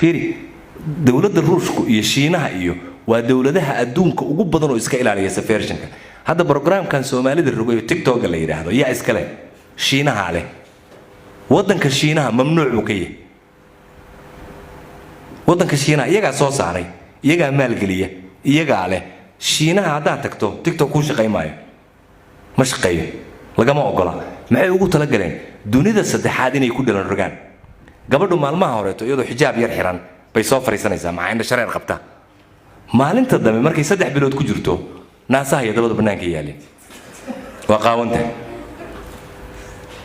فيري دولة الروسكو يشينها إيو ودولتها أدونك وجبضن وإسكائيل على يسافرشنك هذا برنامج كان سومالي الرجوي تيك توك اللي يراه يا إسكاله شينها عليه وطن كشينها ممنوع وكيه وطن كشينها يجا صوص عليه يجا مال قلية يجا عليه شينها هذا تيك توك وش قيمة مش قيم لقى ما أقوله معي وقول تلقلين دوني ذا صدحادين يكون للرجال قبل ما المها هوريتو يدو حجاب يرحران بيسوف فريسانيسا مع عند شرير قبته ما أنت الدم مركي صدح بلود كجرتو ناسها يدبض بناك يالي وقاونته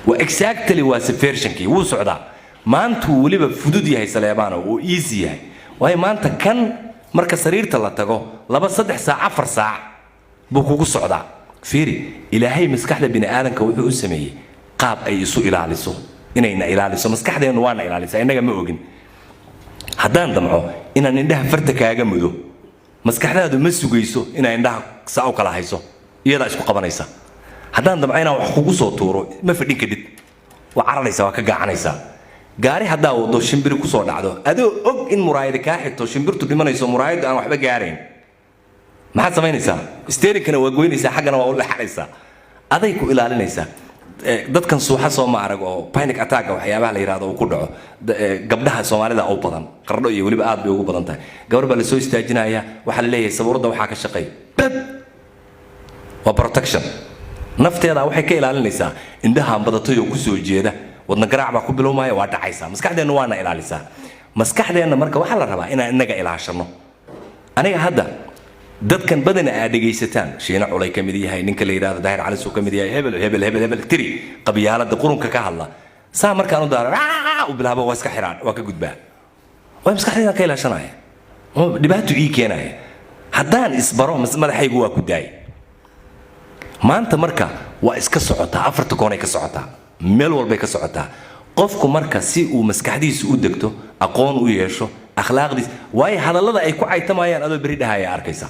واكزاكتلي واسفيرشنكي وسعدا ما انتو وليبا فدودي هي سليبانو وايزي هي وهي ما انت كان marka sariirta la tago 2-3 saac 4 saac buu kugu socdaa fiiri ilaahay maskaxda bini aadanka wuxuu u sameeyay qaab ay isu ilaaliso inayna ilaaliso maskaxdeenu waana ilaalisa inaga ma ogin haddaan damco inaan indhaha farta kaaga mudo maskaxdaadu ma sugayso inay indhaha saa u kala hayso iyada isku qabanaysa haddaan damco inaan wax kugu soo tuuro ma fadhin kadib waa cararaysa waa ka gaacanaysa gaari hadaa wado shimbir ku soo dhacdo adoo og in muraayada ka xigto shimbirtu dhimanayso muraayada aan waxba gaareen maxaad samaynaysaa steerinkana waa goynaysaa xaggana waa u leexanaysaa aday ku ilaalinaysaa dadkan suuxa soo ma arag oo panic attack waxyaabaha la yiraahdo uu ku dhaco gabdhaha Soomaalida oo badan qardho iyo waliba aad bay ugu badan tahay gabar baa la soo istaajinaya waxa la leeyahay sabuurada waxa ka shaqeey waa protection nafteeda waxay ka ilaalinaysaa indhaha badatayo ku soo jeeda wadna garaac baa ku bilowmaya waa dhacaysa maskaxdeena waana ilaalisa maskaxdeena marka waxa la rabaa inaan inaga ilaashano aniga hadda dadkan badana aad dhageysataan sheena culay kamid yahay ninka la yiraahdo daahir cali soo kamid yahay hebel tiri qabyaalada qurunka ka hadla saa markaan u daaro u bilaabo waa iska xiraan waa ka gudbaa waa maskaxdeena ka ilaashanaya oo dhibaato ii keenaya haddaan isbaro madaxaygu waa ku daay maanta marka waa iska socotaa afarta koon ay ka socotaa meel walba ka socotaa qofku marka si uu maskaxdiisu u degto aqoon u yeesho akhlaaqdiis way hadallada ay ku caytamayaan adoo bari dhahaya arkaysa